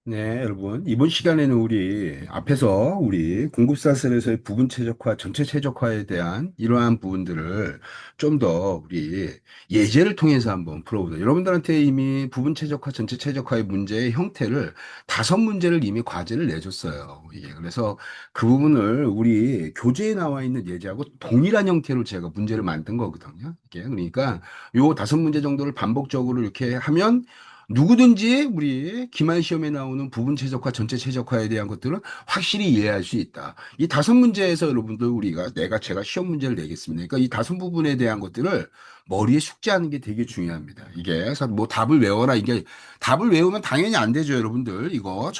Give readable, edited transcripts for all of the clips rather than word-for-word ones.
네, 여러분. 이번 시간에는 우리 공급사슬에서의 부분 최적화, 전체 최적화에 대한 이러한 부분들을 좀 더 우리 예제를 통해서 한번 풀어보자. 여러분들한테 이미 부분 최적화, 전체 최적화의 문제의 형태를 5문제를 이미 과제를 내줬어요. 예, 그래서 그 부분을 우리 교재에 나와 있는 예제하고 동일한 형태로 제가 문제를 만든 거거든요. 이게 그러니까 요 5문제 정도를 반복적으로 이렇게 하면 누구든지 우리 기말 시험에 나오는 부분 최적화, 전체 최적화에 대한 것들은 확실히 이해할 수 있다. 이 5문제에서 여러분들 제가 시험 문제를 내겠습니다. 그러니까 이 5부분에 대한 것들을 머리에 숙지하는 게 되게 중요합니다. 이게 그래서 뭐 답을 외워라 이게 답을 외우면 당연히 안 되죠, 여러분들. 이거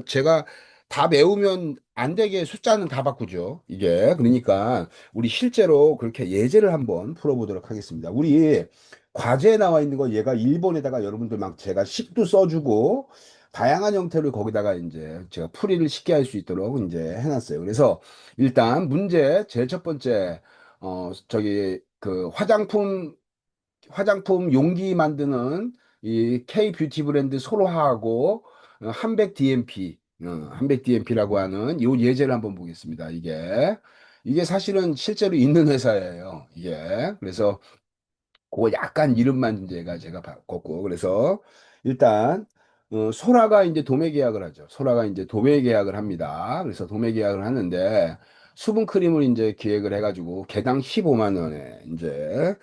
제가 다 외우면 안 되게 숫자는 다 바꾸죠. 이게 그러니까 우리 실제로 그렇게 예제를 한번 풀어보도록 하겠습니다. 우리 과제에 나와 있는 거 얘가 일본에다가 여러분들 막 제가 식도 써주고 다양한 형태로 거기다가 이제 제가 풀이를 쉽게 할 수 있도록 이제 해놨어요. 그래서 일단 문제 제일 첫 번째 저기 그 화장품 용기 만드는 이 K 뷰티 브랜드 소로하고 한백 DMP 한백 DMP라고 하는 요 예제를 한번 보겠습니다. 이게 사실은 실제로 있는 회사예요. 이게 그래서 그거 약간 이름만 제가 바꿨고 그래서 일단 소라가 이제 도매 계약을 하죠. 소라가 이제 도매 계약을 합니다. 그래서 도매 계약을 하는데 수분 크림을 이제 기획을 해가지고 개당 15만 원에 이제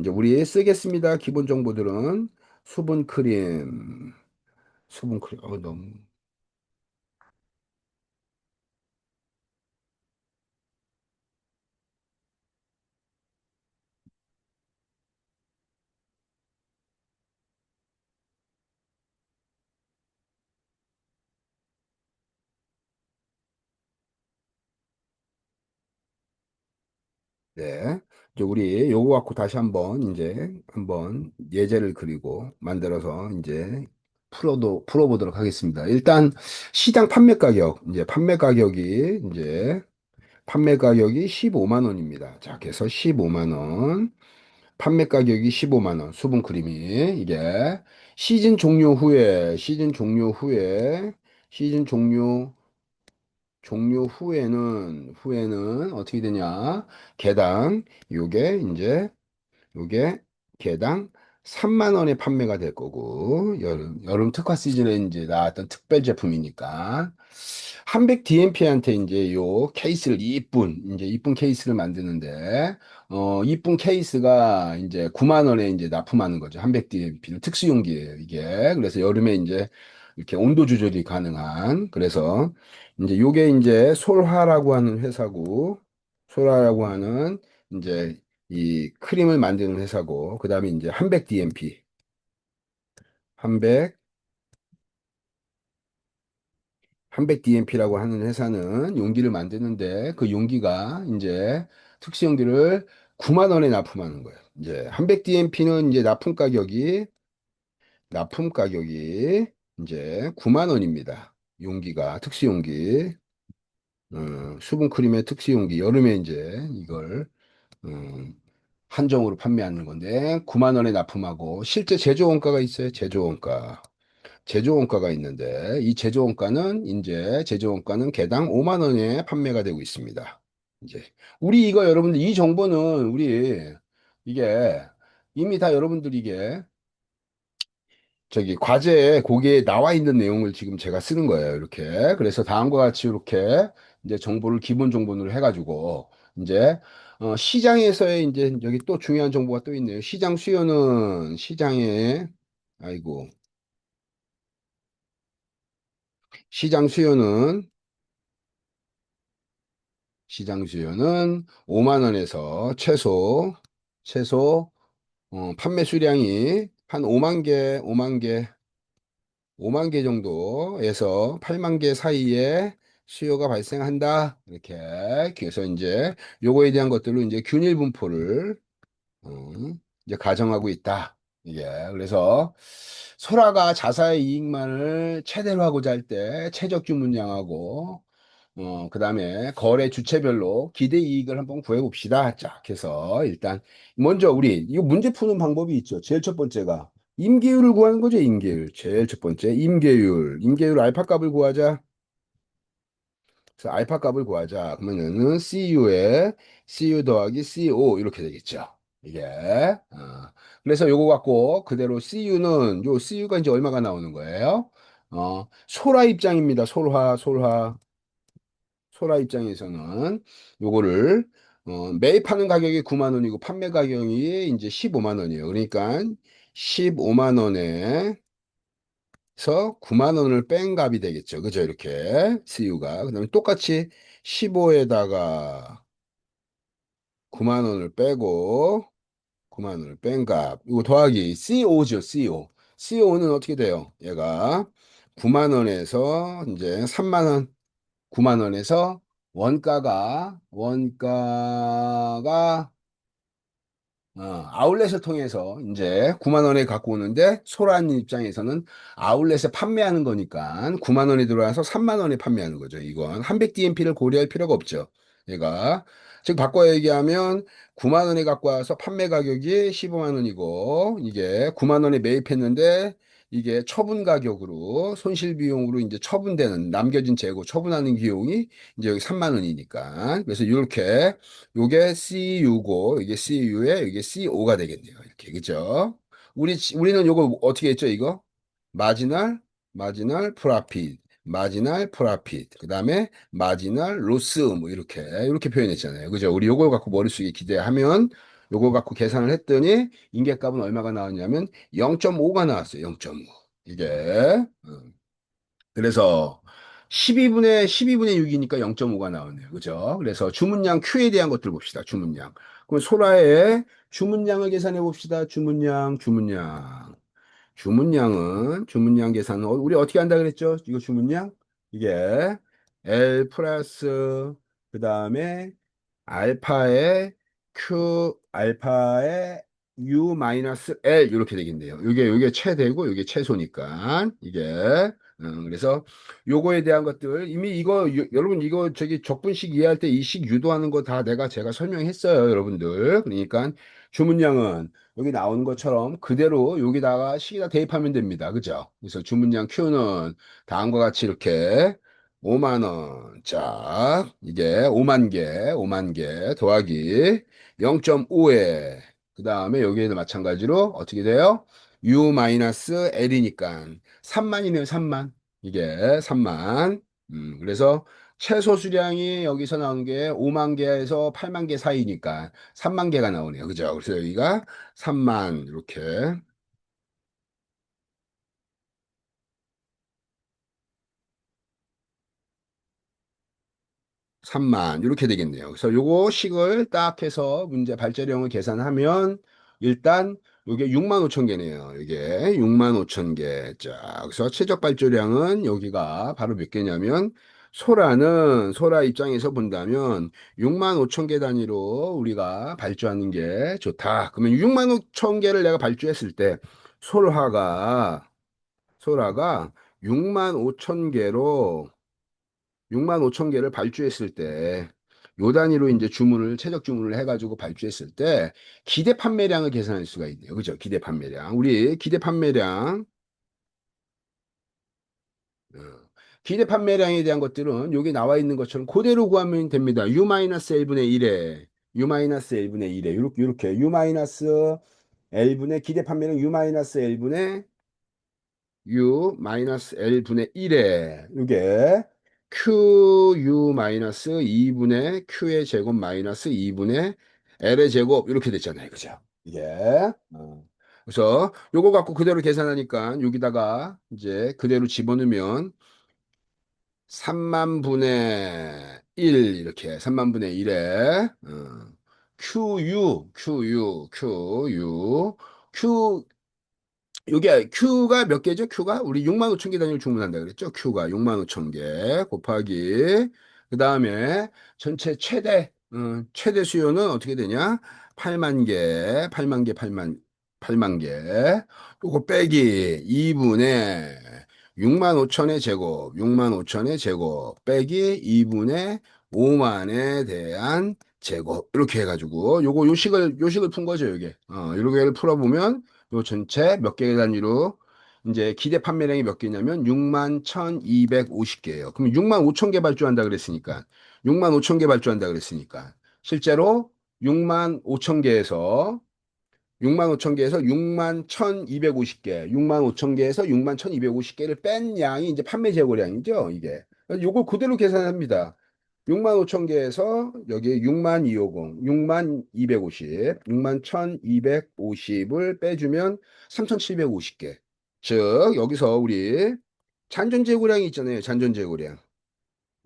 우리 쓰겠습니다. 기본 정보들은 수분 크림, 수분 크림. 너무 네. 이제 우리 요거 갖고 다시 한번 예제를 그리고 만들어서 이제 풀어보도록 하겠습니다. 일단 시장 판매 가격이 15만 원입니다. 자, 그래서 15만 원. 판매 가격이 15만 원. 수분 크림이 이게 시즌 종료 후에는 어떻게 되냐? 개당 요게 이제 요게 개당 3만 원에 판매가 될 거고 여름 특화 시즌에 이제 나왔던 특별 제품이니까 한백 DMP한테 이제 요 케이스를 이쁜 케이스를 만드는데 이쁜 케이스가 이제 9만 원에 이제 납품하는 거죠. 한백 DMP는 특수용기예요, 이게. 그래서 여름에 이제 이렇게 온도 조절이 가능한 그래서 이제 요게 이제 솔화라고 하는 이제 이 크림을 만드는 회사고, 그 다음에 이제 한백 DMP, 한백, 한백 DMP라고 하는 회사는 용기를 만드는데 그 용기가 이제 특수 용기를 9만 원에 납품하는 거예요. 이제 한백 DMP는 이제 납품 가격이 이제 9만 원입니다. 특수 용기, 수분 크림의 특수 용기, 여름에 이제 이걸 음, 한정으로 판매하는 건데 9만 원에 납품하고 실제 제조 원가가 있어요. 제조 원가가 있는데 이 제조 원가는 개당 5만 원에 판매가 되고 있습니다. 이제 우리 이거 여러분들 이 정보는 우리 이게 이미 다 여러분들 이게 저기 과제에 거기에 나와 있는 내용을 지금 제가 쓰는 거예요. 이렇게. 그래서 다음과 같이 이렇게 이제 정보를 기본 정보로 해가지고 이제 시장에서의 이제 여기 또 중요한 정보가 또 있네요. 아이고 시장 수요는 시장 수요는 5만 원에서 최소 판매 수량이 한 5만 개 정도에서 8만 개 사이에 수요가 발생한다. 이렇게. 그래서 이제 요거에 대한 것들로 이제 균일 분포를 어, 이제 가정하고 있다. 이게 그래서 소라가 자사의 이익만을 최대로 하고자 할 때 최적규 문양하고 그다음에 거래 주체별로 기대 이익을 한번 구해 봅시다. 자, 그래서 일단 먼저 우리 이거 문제 푸는 방법이 있죠. 제일 첫 번째가 임계율을 구하는 거죠, 임계율. 제일 첫 번째, 임계율. 임계율 알파 값을 구하자. 그래서 알파 값을 구하자. 그러면은 CU 더하기 CO 이렇게 되겠죠. 이게. 그래서 요거 갖고 그대로 CU는 요 CU가 이제 얼마가 나오는 거예요? 소라 입장입니다. 소라 입장에서는 요거를 매입하는 가격이 9만 원이고 판매 가격이 이제 15만 원이에요. 그러니까 15만 원에 서 9만 원을 뺀 값이 되겠죠. 그죠? 이렇게 CU가. 그다음에 똑같이 15에다가 9만 원을 빼고 9만 원을 뺀 값. 이거 더하기 CO죠, CO. CO는 어떻게 돼요? 얘가 9만 원에서 이제 3만 원, 9만 원에서 원가가 아울렛을 통해서 이제 9만 원에 갖고 오는데 소라는 입장에서는 아울렛에 판매하는 거니까 9만 원이 들어와서 3만 원에 판매하는 거죠. 이건 한백 DMP를 고려할 필요가 없죠. 얘가 즉 바꿔 얘기하면 9만 원에 갖고 와서 판매 가격이 15만 원이고 이게 9만 원에 매입했는데 이게 처분 가격으로 손실 비용으로 이제 처분되는 남겨진 재고 처분하는 비용이 이제 여기 3만 원이니까 그래서 이렇게 요게 CU고 이게 CU에 이게 CO가 되겠네요. 이렇게 그죠? 우리는 요거 어떻게 했죠? 이거 마지널 프라핏 그다음에 마지널 로스 뭐 이렇게 표현했잖아요. 그죠? 우리 요걸 갖고 머릿속에 기대하면 요거 갖고 계산을 했더니 인계값은 얼마가 나왔냐면 0.5가 나왔어요. 0.5. 이게 그래서 12분의 6이니까 0.5가 나오네요. 그죠? 그래서 주문량 Q에 대한 것들 봅시다. 주문량. 그럼 소라의 주문량을 계산해 봅시다. 주문량 계산은 우리 어떻게 한다 그랬죠? 이거 주문량? 이게 L 플러스 그다음에 알파의 U 마이너스 L 이렇게 되겠네요. 이게 최대고 이게 최소니까 이게 그래서 요거에 대한 것들 이미 이거 여러분 이거 저기 적분식 이해할 때 이 식 유도하는 거 다 제가 설명했어요, 여러분들. 그러니까 주문량은 여기 나오는 것처럼 그대로 여기다가 식에다 대입하면 됩니다. 그죠? 그래서 주문량 Q는 다음과 같이 이렇게 5만 원. 자, 이게 5만 개 더하기 0.5에 그 다음에 여기에도 마찬가지로 어떻게 돼요? U-L이니까 3만이네요, 3만. 이게 3만. 그래서 최소 수량이 여기서 나온 게 5만 개에서 8만 개 사이니까 3만 개가 나오네요. 그죠? 그래서 여기가 3만 이렇게 3만 이렇게 되겠네요. 그래서 요거 식을 딱 해서 문제 발재령을 계산하면 일단 요게 6만 5천 개네요. 이게 6만 5천 개. 자, 그래서 최적 발주량은 여기가 바로 몇 개냐면 소라 입장에서 본다면 6만 5천 개 단위로 우리가 발주하는 게 좋다. 그러면 6만 5천 개를 내가 발주했을 때 소라가 6만 5천 개로 6만 5천 개를 발주했을 때, 요 단위로 이제 최적 주문을 해가지고 발주했을 때, 기대 판매량을 계산할 수가 있네요. 그죠? 기대 판매량. 우리 어, 기대 판매량에 대한 것들은 여기 나와 있는 것처럼 그대로 구하면 됩니다. U-L분의 1에, U-L분의 1에, 이렇게, U-L분의 기대 판매량 U-L분의 U 마이너스 L분의 1에 이게 QU 마이너스 2분의 Q의 제곱 마이너스 2분의 L의 제곱 이렇게 됐잖아요. 그죠? 이게 그래서 요거 갖고 그대로 계산하니까 여기다가 이제 그대로 집어넣으면 3만 분의 1 이렇게 3만 분의 1에 Q 요게 Q가 몇 개죠? Q가 우리 6만 5천 개 단위로 주문한다 그랬죠? Q가 6만 5천 개 곱하기 그 다음에 전체 최대 수요는 어떻게 되냐? 8만 개 요거 빼기 2분의 6만 5천의 제곱 6만 5천의 제곱 빼기 2분의 5만에 대한 제곱 이렇게 해가지고 요식을 푼 거죠, 이게. 이렇게 풀어보면 요 전체 몇 개 단위로 이제 기대 판매량이 몇 개냐면 6만 1,250개예요. 그럼 6만 5천 개 발주한다 그랬으니까 6만 5천 개 발주한다 그랬으니까 실제로 6만 5천 개에서 6만 5천 개에서 6만 1,250개, 6만 5천 개에서 6만 1,250개를 뺀 양이 이제 판매 재고량이죠, 이게. 요걸 그대로 계산합니다. 6만 5천 개에서 여기 6만 250, 6만 250, 6만 1,250을 빼주면 3,750개. 즉, 여기서 우리 잔존 재고량이 있잖아요, 잔존 재고량.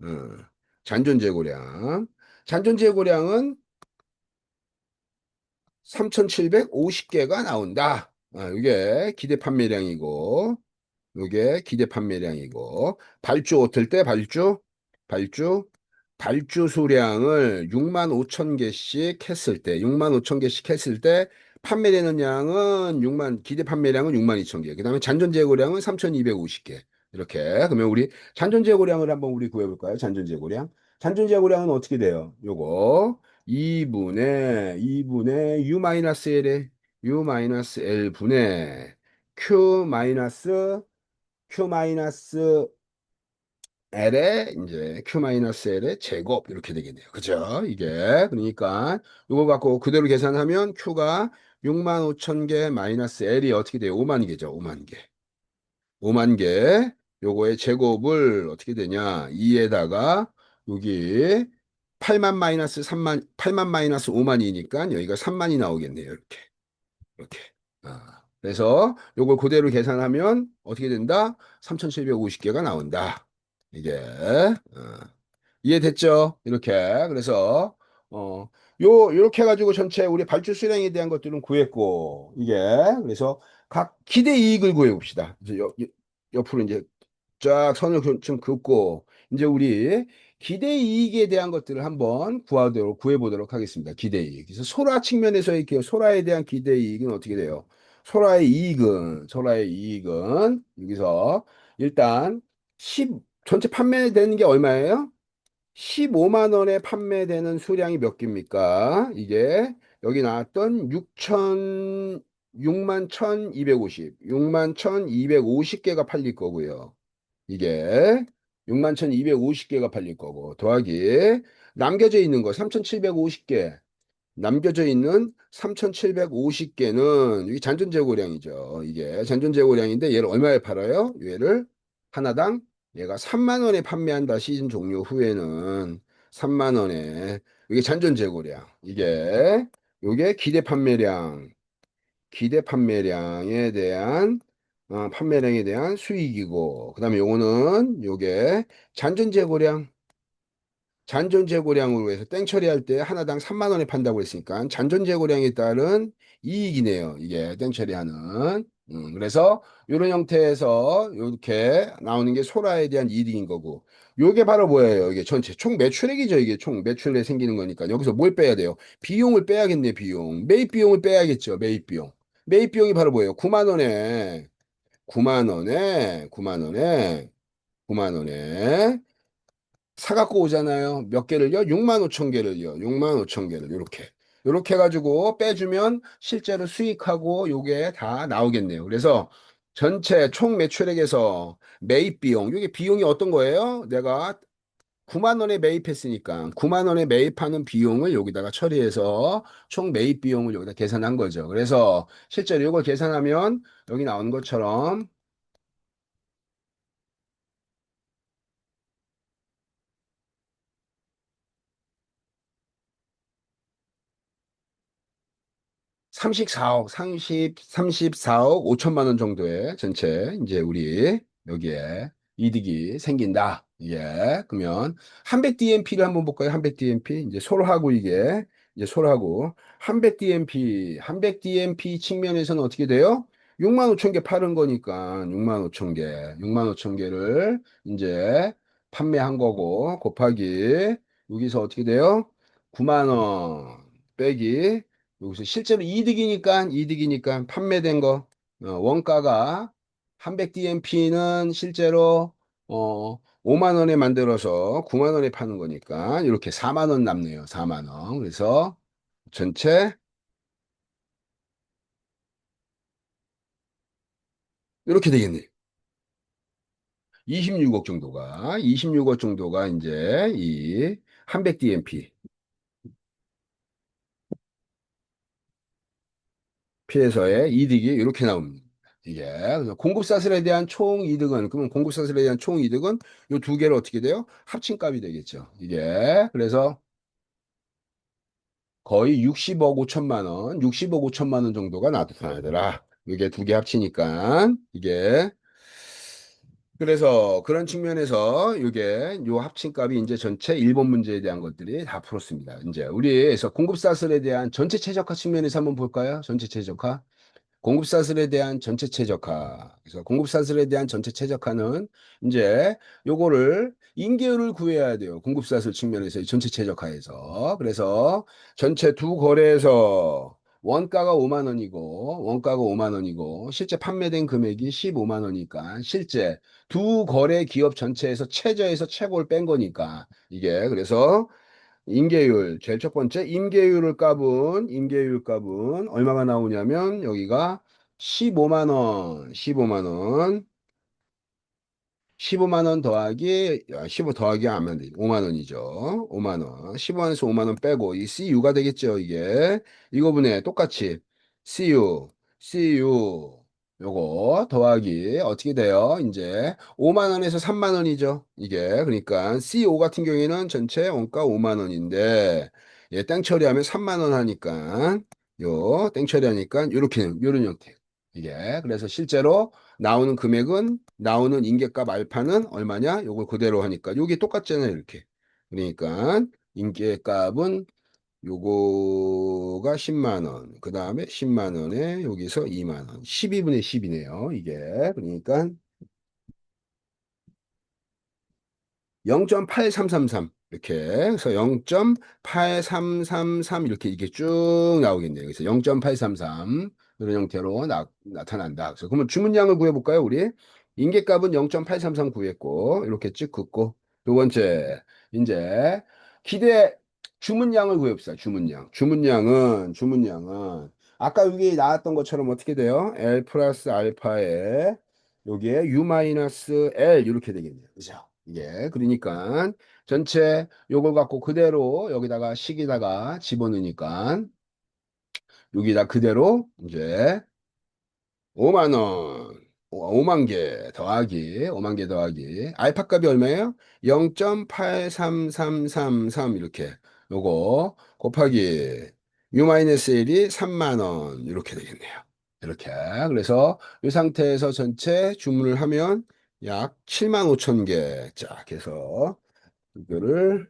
어, 잔존 재고량. 잔존 재고량은 3,750개가 나온다. 이게 기대 판매량이고, 이게 기대 판매량이고, 발주 어떨 때 발주, 발주 수량을 6만 5천 개씩 했을 때, 6만 5천 개씩 했을 때, 판매되는 양은 6만, 기대 판매량은 6만 2천 개. 그 다음에 잔존 재고량은 3,250개. 이렇게. 그러면 우리 잔존 재고량을 한번 우리 구해볼까요? 잔존 재고량. 잔존 재고량은 어떻게 돼요? 요거. 2분의 U-L에 U-L 분의 Q 마이너스 Q 마이너스 L의 이제 Q 마이너스 L의 제곱 이렇게 되겠네요. 그죠? 이게 그러니까 이거 갖고 그대로 계산하면 Q가 6만 5천 개 마이너스 L이 어떻게 돼요? 5만 개죠. 5만 개. 5만 개. 요거의 제곱을 어떻게 되냐? 2에다가 여기 8만 마이너스 3만 8만 마이너스 5만이니까 여기가 3만이 나오겠네요. 이렇게. 이렇게. 그래서 요걸 그대로 계산하면 어떻게 된다? 3,750개가 나온다. 이게 이해됐죠? 이렇게. 그래서 요렇게 해가지고 전체 우리 발주 수량에 대한 것들은 구했고 이게 그래서 각 기대 이익을 구해 봅시다. 이제 옆으로 이제 쫙 선을 좀 긋고 이제 우리 기대 이익에 대한 것들을 한번 구해보도록 하겠습니다. 기대 이익. 그래서 소라 측면에서 이렇게 소라에 대한 기대 이익은 어떻게 돼요? 소라의 이익은 여기서 일단 10 전체 판매되는 게 얼마예요? 15만 원에 판매되는 수량이 몇 개입니까? 이게 여기 나왔던 6만 1,250, 6만 1,250개가 팔릴 거고요. 이게 6만 1,250개가 팔릴 거고 더하기 남겨져 있는 거 3,750개 남겨져 있는 3,750개는 이게 잔존 재고량이죠. 이게 잔존 재고량인데 얘를 얼마에 팔아요? 얘를 하나당 얘가 3만 원에 판매한다. 시즌 종료 후에는 3만 원에 이게 잔존 재고량. 이게 기대 판매량에 대한 판매량에 대한 수익이고 그다음에 요거는 요게 잔존 재고량 잔존 재고량으로 해서 땡 처리할 때 하나당 3만 원에 판다고 했으니까 잔존 재고량에 따른 이익이네요. 이게 땡 처리하는. 그래서 이런 형태에서 이렇게 나오는 게 소라에 대한 이익인 거고. 요게 바로 뭐예요? 이게 전체 총 매출액이죠. 이게 총 매출에 생기는 거니까 여기서 뭘 빼야 돼요? 비용을 빼야겠네. 비용. 매입 비용을 빼야겠죠. 매입 비용. 매입 비용이 바로 뭐예요? 9만 원에 9만 원에 9만 원에 9만 원에 사갖고 오잖아요. 몇 개를요? 6만 5천 개를요. 6만 5천 개를 요렇게 해가지고 빼주면 실제로 수익하고 요게 다 나오겠네요. 그래서 전체 총 매출액에서 매입 비용, 이게 비용이 어떤 거예요? 내가 9만 원에 매입했으니까 9만 원에 매입하는 비용을 여기다가 처리해서 총 매입 비용을 여기다 계산한 거죠. 그래서 실제로 이걸 계산하면 여기 나온 것처럼 34억, 34억 5천만 원 정도의 전체, 이제 우리 여기에 이득이 생긴다. 예. 그러면 한백 DMP를 한번 볼까요? 한백 DMP. 이제 솔하고 이제 솔하고 한백 DMP 측면에서는 어떻게 돼요? 6만 5천 개 파는 거니까 6만 5천 개를 이제 판매한 거고 곱하기 여기서 어떻게 돼요? 9만 원 빼기 여기서 실제로 이득이니까 판매된 거 원가가 한백 DMP는 실제로 5만 원에 만들어서 9만 원에 파는 거니까 이렇게 4만 원 남네요. 4만 원. 그래서 전체 이렇게 되겠네. 26억 정도가 이제 이 한백 DMP 피해서의 이득이 이렇게 나옵니다. 이게 그래서 공급사슬에 대한 총 이득은 그러면 공급사슬에 대한 총 이득은 이 두 개를 어떻게 돼요? 합친 값이 되겠죠. 이게 그래서 거의 60억 5천만 원, 60억 5천만 원 정도가 나타나더라. 이게 두 개 합치니까 이게 그래서 그런 측면에서 이게 요 합친값이 이제 전체 일본 문제에 대한 것들이 다 풀었습니다. 이제 우리에서 공급사슬에 대한 전체 최적화 측면에서 한번 볼까요? 전체 최적화. 공급사슬에 대한 전체 최적화. 그래서 공급사슬에 대한 전체 최적화는 이제 요거를 인계율을 구해야 돼요. 공급사슬 측면에서 이 전체 최적화에서. 그래서 전체 두 거래에서 원가가 5만 원이고 실제 판매된 금액이 15만 원이니까 실제 두 거래 기업 전체에서 최저에서 최고를 뺀 거니까 이게 그래서 임계율, 제일 첫 번째 임계율 값은 얼마가 나오냐면 여기가 15만 원, 15만 원, 15만 원 더하기 15 더하기 하면 돼. 5만 원이죠. 5만 원. 15만원에서 5만 원 빼고 이 CU가 되겠죠, 이게. 이거분에 똑같이 CU 요거 더하기 어떻게 돼요? 이제 5만 원에서 3만 원이죠. 이게 그러니까 CO 같은 경우에는 전체 원가 5만 원인데 얘 땡 처리하면 3만 원 하니까 요 땡 처리하니까 요런 형태. 이게 그래서 실제로 나오는 금액은 나오는 인계값 알파는 얼마냐? 요걸 그대로 하니까 요게 똑같잖아요, 이렇게. 그러니까 인계값은 요거가 10만 원. 그다음에 10만 원에 여기서 2만 원. 12분의 10이네요, 이게. 그러니까 0.8333 이렇게 해서 0.8333 이렇게 이게 쭉 나오겠네요. 그래서 0.833 이런 형태로 나타난다. 그래서 그러면 주문량을 구해볼까요, 우리? 인계값은 0.833 구했고 이렇게 쭉 긋고 두 번째 이제 기대 주문량을 구해봅시다. 주문량은 아까 여기 나왔던 것처럼 어떻게 돼요? L 플러스 알파에 여기에 U 마이너스 L 이렇게 되겠네요. 그죠? 예, 그러니까 전체 요걸 갖고 그대로 여기다가 식에다가 집어넣으니까 여기다 그대로 이제 5만 원, 5만 개 더하기 5만 개 더하기 알파 값이 얼마예요? 0.83333 이렇게 요거 곱하기 U-1이 3만 원 이렇게 되겠네요. 이렇게 그래서 이 상태에서 전체 주문을 하면 약 7만 5천 개 쫙 해서 이거를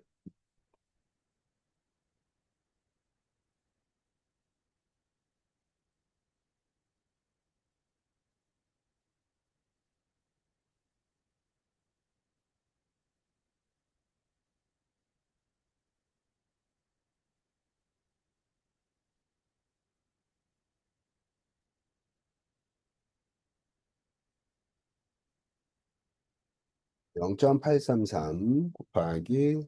0.833 곱하기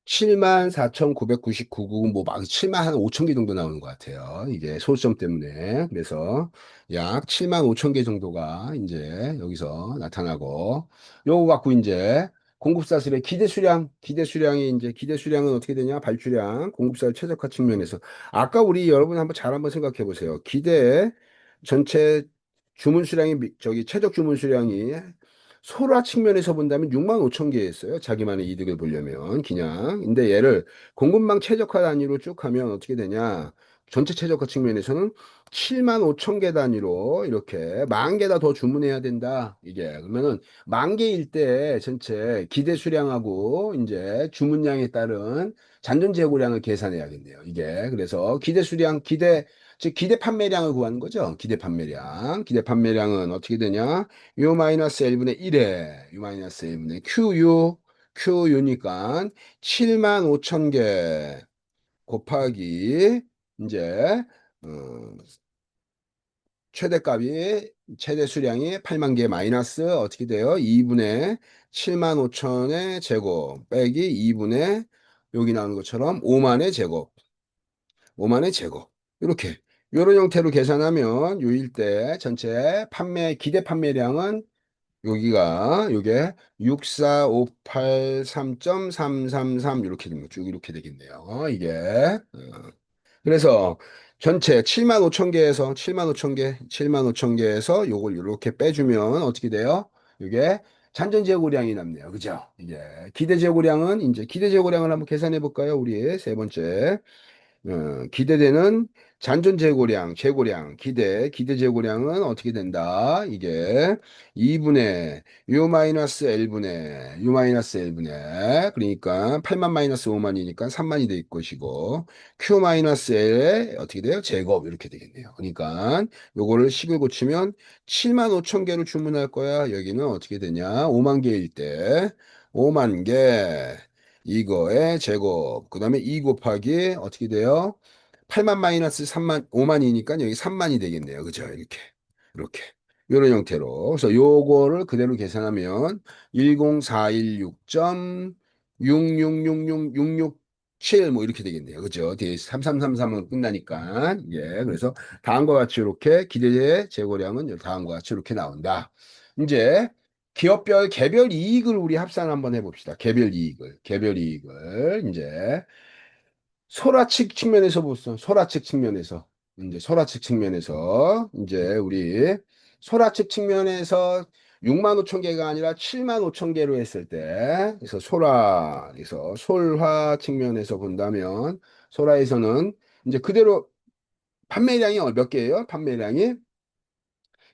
74,999, 막 7만 한 5천 개 정도 나오는 것 같아요. 이게 소수점 때문에. 그래서 약 7만 5천 개 정도가 이제 여기서 나타나고, 요거 갖고 이제 공급사슬의 기대 수량은 어떻게 되냐? 발주량, 공급사를 최적화 측면에서. 아까 우리 여러분 한번 잘 한번 생각해 보세요. 기대 전체 주문 수량이, 저기 최적 주문 수량이 소라 측면에서 본다면 6만 5천 개였어요. 자기만의 이득을 보려면 그냥. 근데 얘를 공급망 최적화 단위로 쭉 하면 어떻게 되냐? 전체 최적화 측면에서는 7만 5천 개 단위로 이렇게 만 개다 더 주문해야 된다. 이게 그러면은 만 개일 때 전체 기대 수량하고 이제 주문량에 따른 잔존 재고량을 계산해야겠네요. 이게 그래서 기대 수량 즉 기대 판매량을 구하는 거죠. 기대 판매량은 어떻게 되냐? U 마이너스 1분의 1에 U 마이너스 1분의 QU니까 7만 5천 개 곱하기 이제 어, 최대 수량이 8만 개 마이너스 어떻게 돼요? 2분의 7만 5천의 제곱 빼기 2분의 여기 나오는 것처럼 5만의 제곱, 5만의 제곱. 이렇게. 이런 형태로 계산하면 요 일대 전체 기대 판매량은 여기가 요게 64583.333 이렇게 되면 쭉 이렇게 되겠네요. 이게. 그래서 전체 7만 5천 개에서 7만 5천 개, 7만 5천 개에서 요걸 이렇게 빼주면 어떻게 돼요? 이게 잔존 재고량이 남네요. 그죠? 이게 기대 재고량은 이제 기대 재고량을 한번 계산해 볼까요? 우리 세 번째. 기대되는 잔존 재고량, 기대 재고량은 어떻게 된다? 이게 2분의 U 마이너스 L분의 U 마이너스 L분의 그러니까 8만 마이너스 5만이니까 3만이 될 것이고 Q 마이너스 L에 어떻게 돼요? 제곱 이렇게 되겠네요. 그러니까 요거를 식을 고치면 7만 5천 개를 주문할 거야. 여기는 어떻게 되냐? 5만 개일 때 5만 개 이거의 제곱. 그 다음에 2 곱하기 어떻게 돼요? 8만 마이너스 3만, 5만이니까 여기 3만이 되겠네요. 그죠? 이렇게. 이렇게. 이런 형태로. 그래서 요거를 그대로 계산하면 10416.6666667 뭐 이렇게 되겠네요. 그죠? 뒤에 3333으로 끝나니까. 예. 그래서 다음과 같이 이렇게 기대 재고량은 다음과 같이 이렇게 나온다. 이제 기업별 개별 이익을 우리 합산 한번 해봅시다. 개별 이익을 이제 소라측 측면에서 보죠. 소라측 측면에서 이제 소라측 측면에서 이제 우리 소라측 측면에서 6만 5천 개가 아니라 7만 5천 개로 했을 때 그래서 그래서 솔화 측면에서 본다면 소라에서는 이제 그대로 판매량이 몇 개예요? 판매량이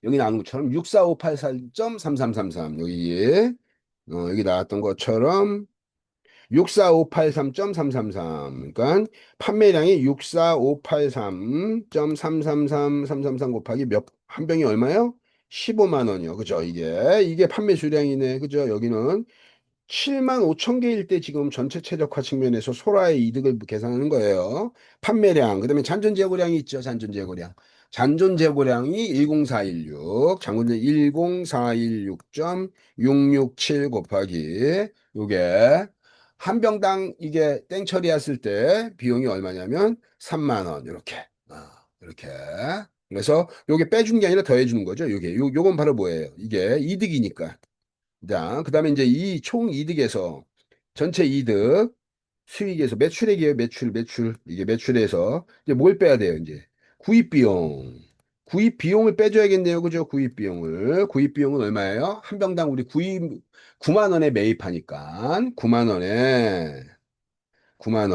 여기 나온 것처럼 64584.3333 여기 나왔던 것처럼 64583.333 그러니까 판매량이 64583.333 곱하기 한 병이 얼마요? 15만 원이요. 그죠? 이게 판매 수량이네. 그죠? 여기는 7만 5천 개일 때 지금 전체 최적화 측면에서 소라의 이득을 계산하는 거예요. 판매량, 그다음에 잔존 재고량이 있죠. 잔존 재고량. 잔존 재고량이 10416, 잔존 10416.667 곱하기 요게 한 병당 이게 땡 처리했을 때 비용이 얼마냐면 3만 원 이렇게. 이렇게. 그래서 요게 빼준 게 아니라 더해 주는 거죠. 요건 바로 뭐예요? 이게 이득이니까. 자, 그 다음에 이제 이 총 이득에서 전체 이득 수익에서 매출액이에요. 매출. 이게 매출에서 이제 뭘 빼야 돼요, 이제. 구입 비용. 구입 비용을 빼줘야겠네요. 그죠? 구입 비용을. 구입 비용은 얼마예요? 한 병당 우리 9만 원에 매입하니까 9만 원에 9만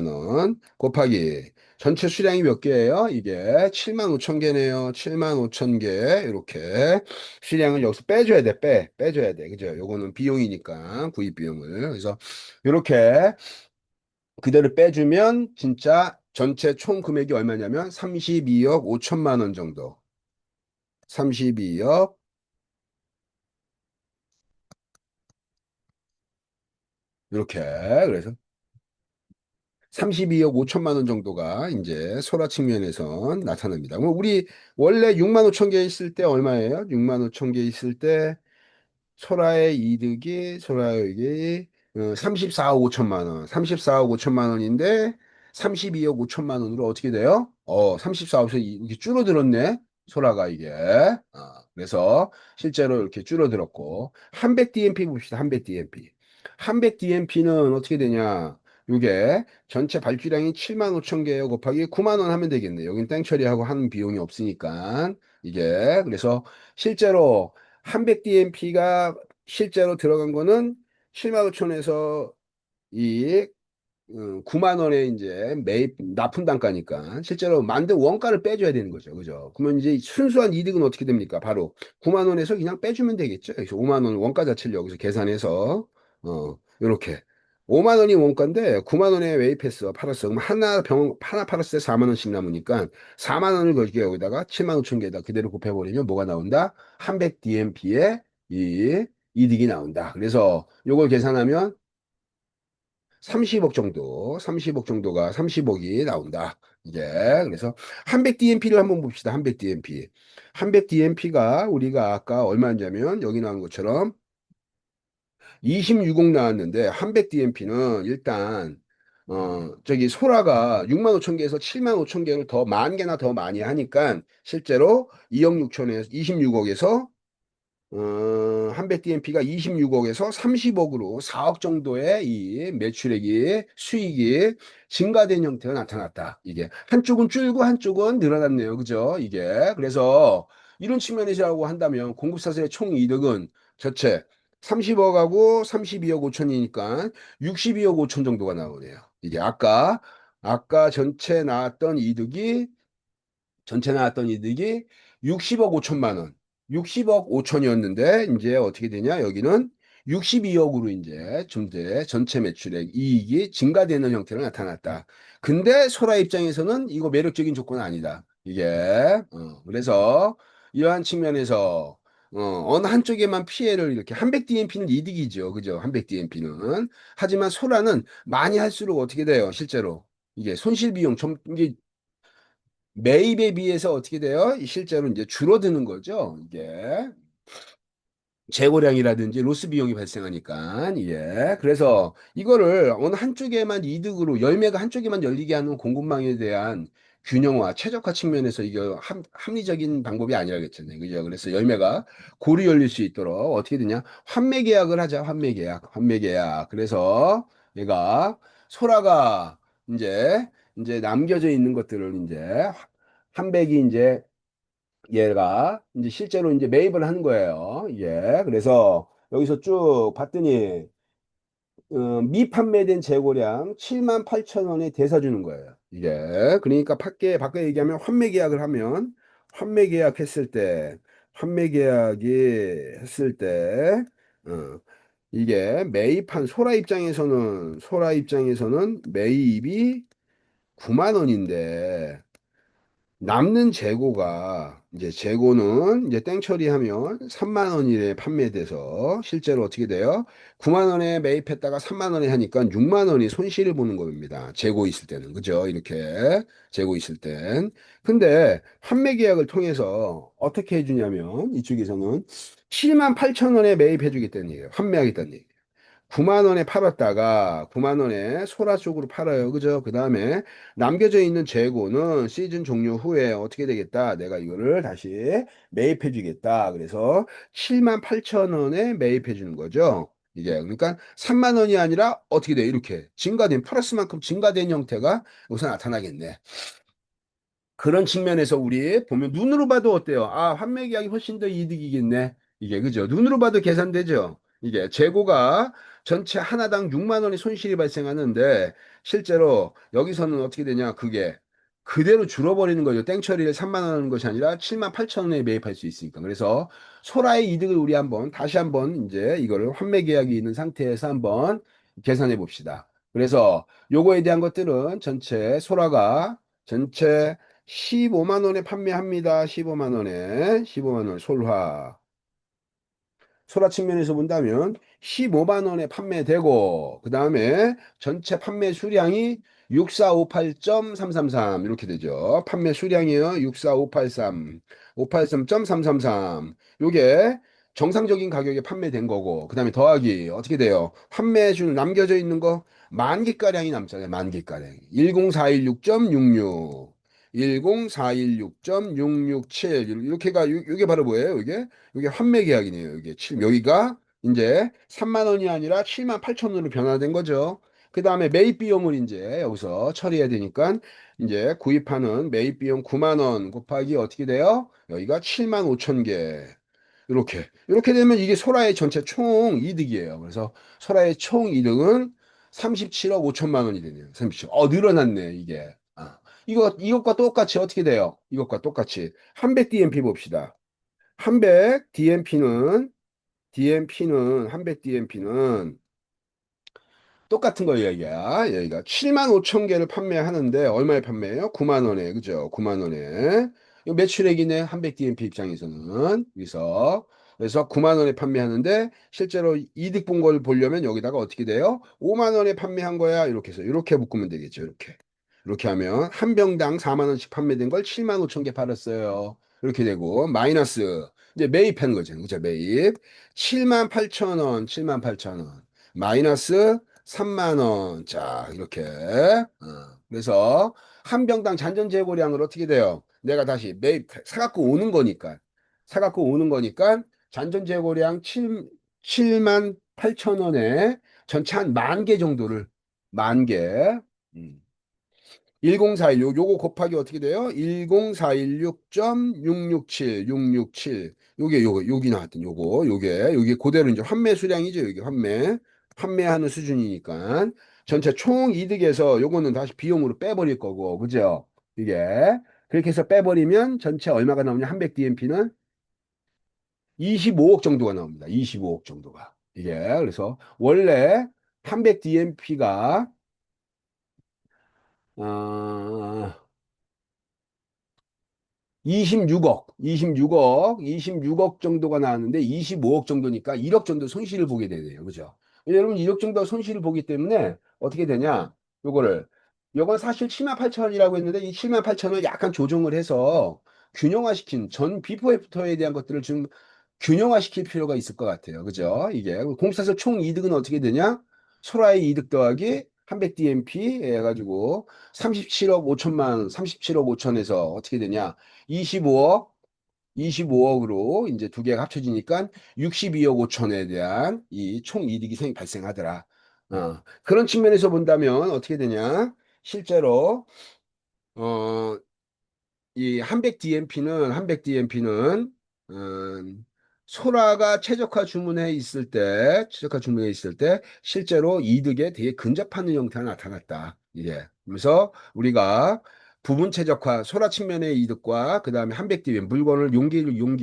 원 곱하기 전체 수량이 몇 개예요? 이게 7만 5천 개네요. 7만 5천 개 이렇게 수량을 여기서 빼줘야 돼. 빼줘야 돼. 그죠? 요거는 비용이니까 구입 비용을. 그래서 이렇게 그대로 빼주면 진짜 전체 총 금액이 얼마냐면 32억 5천만 원 정도. 32억 이렇게 그래서 32억 5천만 원 정도가 이제 소라 측면에선 나타납니다. 그럼 우리 원래 6만 5천 개 있을 때 얼마예요? 6만 5천 개 있을 때 소라의 이익이 34억 5천만 원. 34억 5천만 원인데 32억 5천만 원으로 어떻게 돼요? 34억에서 이렇게 줄어들었네. 소라가 이게. 그래서 실제로 이렇게 줄어들었고 한백 DMP 봅시다. 한백 DMP. 한백 DMP는 어떻게 되냐? 이게 전체 발주량이 7만 5천 개 곱하기 9만 원 하면 되겠네. 여긴 땡 처리하고 하는 비용이 없으니까 이게 그래서 실제로 한백 DMP가 실제로 들어간 거는 7만 5천에서 이 9만 원에 이제 매입 납품 단가니까 실제로 만든 원가를 빼줘야 되는 거죠. 그죠? 그러면 이제 순수한 이득은 어떻게 됩니까? 바로 9만 원에서 그냥 빼주면 되겠죠. 그래서 5만 원 원가 자체를 여기서 계산해서 요렇게 5만 원이 원가인데 9만 원에 매입했어. 팔았어. 그럼 하나 팔았을 때 4만 원씩 남으니까 4만 원을 거기에 여기다가 7만 5천 개에다 그대로 곱해버리면 뭐가 나온다? 한백 DMP의 이 이득이 나온다. 그래서 요걸 계산하면 30억 정도, 30억이 나온다. 이제, 그래서, 한백 DMP를 한번 봅시다. 한백 DMP. 한백 DMP가 우리가 아까 얼마였냐면, 여기 나온 것처럼, 26억 나왔는데 한백 DMP는 일단 저기 소라가 6만 5천 개에서 7만 5천 개를 더 만 개나 더 많이 하니까 실제로 2억 6천에서 26억에서 한빛 DMP가 26억에서 30억으로 4억 정도의 이 매출액이 수익이 증가된 형태가 나타났다. 이게 한쪽은 줄고 한쪽은 늘어났네요. 그죠? 이게 그래서 이런 측면에서라고 한다면 공급사들의 총 이득은 전체 30억하고 32억 5천이니까 62억 5천 정도가 나오네요. 이게 아까 전체 나왔던 이득이 60억 5천만 원, 60억 5천이었는데 이제 어떻게 되냐? 여기는 62억으로 이제 전체 매출액 이익이 증가되는 형태로 나타났다. 근데 소라 입장에서는 이거 매력적인 조건은 아니다. 이게 그래서 이러한 측면에서 어느 한쪽에만 피해를 이렇게 한백 DMP는 이득이죠. 그죠? 한백 DMP는 하지만 소라는 많이 할수록 어떻게 돼요? 실제로 이게 손실 비용 이게 매입에 비해서 어떻게 돼요? 실제로 이제 줄어드는 거죠. 이게 재고량이라든지 로스 비용이 발생하니까. 예. 그래서 이거를 어느 한쪽에만 이득으로 열매가 한쪽에만 열리게 하는 공급망에 대한 균형화, 최적화 측면에서 이게 합리적인 방법이 아니라겠잖아요. 그죠? 그래서 열매가 골이 열릴 수 있도록 어떻게 되냐? 환매 계약을 하자. 환매 계약. 환매 계약. 그래서 얘가 소라가 이제 남겨져 있는 것들을 이제 한백이 이제 얘가 이제 실제로 이제 매입을 하는 거예요. 예. 그래서 여기서 쭉 봤더니 미판매된 재고량 7만 8천 원에 대사 주는 거예요. 이게 그러니까 밖에 얘기하면 환매 계약했을 때 환매 계약이 했을 때 어, 이게 매입한 소라 입장에서는 매입이 9만 원인데 남는 재고는 이제 땡 처리하면 3만 원에 판매돼서 실제로 어떻게 돼요? 9만 원에 매입했다가 3만 원에 하니까 6만 원이 손실을 보는 겁니다. 재고 있을 때는. 그죠? 이렇게 재고 있을 땐. 근데 판매 계약을 통해서 어떻게 해주냐면 이쪽에서는 7만 8천 원에 매입해 주겠다는 얘기예요. 판매하겠다는 얘기예요. 9만 원에 팔았다가 9만 원에 소라 쪽으로 팔아요. 그죠? 그 다음에 남겨져 있는 재고는 시즌 종료 후에 어떻게 되겠다? 내가 이거를 다시 매입해 주겠다. 그래서 7만 8천 원에 매입해 주는 거죠. 이게 그러니까 3만 원이 아니라 어떻게 돼? 이렇게 증가된 플러스만큼 증가된 형태가 여기서 나타나겠네. 그런 측면에서 우리 보면 눈으로 봐도 어때요? 아, 환매 계약이 훨씬 더 이득이겠네. 이게 그죠? 눈으로 봐도 계산되죠. 이게 재고가 전체 하나당 6만 원의 손실이 발생하는데 실제로 여기서는 어떻게 되냐? 그게 그대로 줄어버리는 거죠. 땡처리를 3만 원 하는 것이 아니라 7만 8천 원에 매입할 수 있으니까. 그래서 소라의 이득을 우리 다시 한번 이제 이거를 환매 계약이 있는 상태에서 한번 계산해 봅시다. 그래서 요거에 대한 것들은 전체 15만 원에 판매합니다. 15만 원에 15만 원 소라 측면에서 본다면 15만 원에 판매되고 그 다음에 전체 판매 수량이 6458.333 이렇게 되죠. 판매 수량이요. 64583 583.333 요게 정상적인 가격에 판매된 거고 그 다음에 더하기 어떻게 돼요? 판매 중 남겨져 있는 거 만 개가량이 남잖아요. 만 개가량 10416.66 10416.667 이렇게가 이게 바로 뭐예요? 이게 환매 계약이네요. 여기가 이제 3만 원이 아니라 7만 8천 원으로 변화된 거죠. 그 다음에 매입 비용을 이제 여기서 처리해야 되니까 이제 구입하는 매입 비용 9만 원 곱하기 어떻게 돼요? 여기가 7만 5천 개. 이렇게 되면 이게 소라의 전체 총 이득이에요. 그래서 소라의 총 이득은 37억 5천만 원이 되네요. 37억. 늘어났네, 이게. 이것과 똑같이 어떻게 돼요? 이것과 똑같이. 한백 DMP 봅시다. 한백 한백 DMP는 똑같은 거 얘기야. 여기가 7만 5천 개를 판매하는데 얼마에 판매해요? 9만 원에. 그죠? 9만 원에. 이 매출액이네. 한백 DMP 입장에서는. 그래서 9만 원에 판매하는데 실제로 이득 본 걸 보려면 여기다가 어떻게 돼요? 5만 원에 판매한 거야. 이렇게 해서 이렇게 묶으면 되겠죠. 이렇게 하면 한 병당 4만 원씩 판매된 걸 7만 5천 개 팔았어요. 이렇게 되고 마이너스 이제 매입하는 거죠. 그죠? 매입. 7만 8천 원, 7만 8천 원. 마이너스 3만 원. 자, 이렇게. 그래서 한 병당 잔전 재고량을 어떻게 돼요? 내가 다시 매입, 사갖고 오는 거니까. 사갖고 오는 거니까 잔전 재고량 7만 8천 원에 전체 한 만 개 정도를, 만 개. 음. 1041, 요거 곱하기 어떻게 돼요? 10416.667, 667. 여기 나왔던 요게 그대로 이제 환매 수량이죠. 여기 판매하는 수준이니까. 전체 총 이득에서 요거는 다시 비용으로 빼버릴 거고, 그죠? 이게. 그렇게 해서 빼버리면 전체 얼마가 나오냐? 300DMP는 25억 정도가 나옵니다. 25억 정도가. 이게. 그래서 원래 300DMP가, 26억 정도가 나왔는데 25억 정도니까 1억 정도 손실을 보게 되네요. 그죠? 여러분 1억 정도 손실을 보기 때문에 어떻게 되냐? 요거를, 요건 사실 7만 8천 원이라고 했는데 이 7만 8천 원 약간 조정을 해서 균형화시킨 전 비포 애프터에 대한 것들을 좀 균형화시킬 필요가 있을 것 같아요. 그죠? 이게 공사에서 총 이득은 어떻게 되냐? 소라의 이득 더하기 300DMP 해가지고 37억 5천만, 37억 5천에서 어떻게 되냐? 25억, 25억으로 이제 두 개가 합쳐지니까 62억 5천에 대한 이 총 이득이 발생하더라. 그런 측면에서 본다면 어떻게 되냐? 실제로, 어, 이 한백 DMP는 소라가 최적화 주문해 있을 때 실제로 이득에 되게 근접하는 형태가 나타났다. 이게. 그래서 우리가 부분 최적화, 소라 측면의 이득과 그 다음에 한백 DMP, 물건을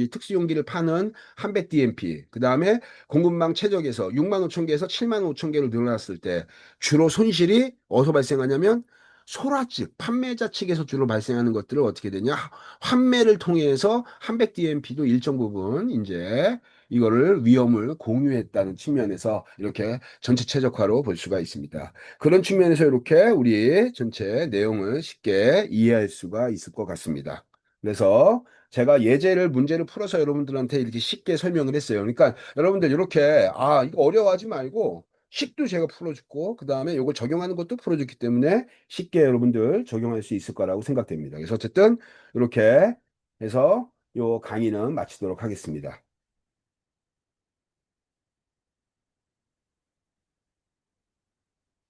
특수 용기를 파는 한백 DMP, 그 다음에 공급망 최적에서 6만 5천 개에서 7만 5천 개로 늘어났을 때 주로 손실이 어디서 발생하냐면 소라 측, 판매자 측에서 주로 발생하는 것들을 어떻게 되냐? 환매를 통해서 한백 DMP도 일정 부분 이제 이거를 위험을 공유했다는 측면에서 이렇게 전체 최적화로 볼 수가 있습니다. 그런 측면에서 이렇게 우리 전체 내용을 쉽게 이해할 수가 있을 것 같습니다. 그래서 제가 문제를 풀어서 여러분들한테 이렇게 쉽게 설명을 했어요. 그러니까 여러분들 이렇게, 이거 어려워하지 말고 식도 제가 풀어줬고, 그 다음에 이걸 적용하는 것도 풀어줬기 때문에 쉽게 여러분들 적용할 수 있을 거라고 생각됩니다. 그래서 어쨌든 이렇게 해서 요 강의는 마치도록 하겠습니다.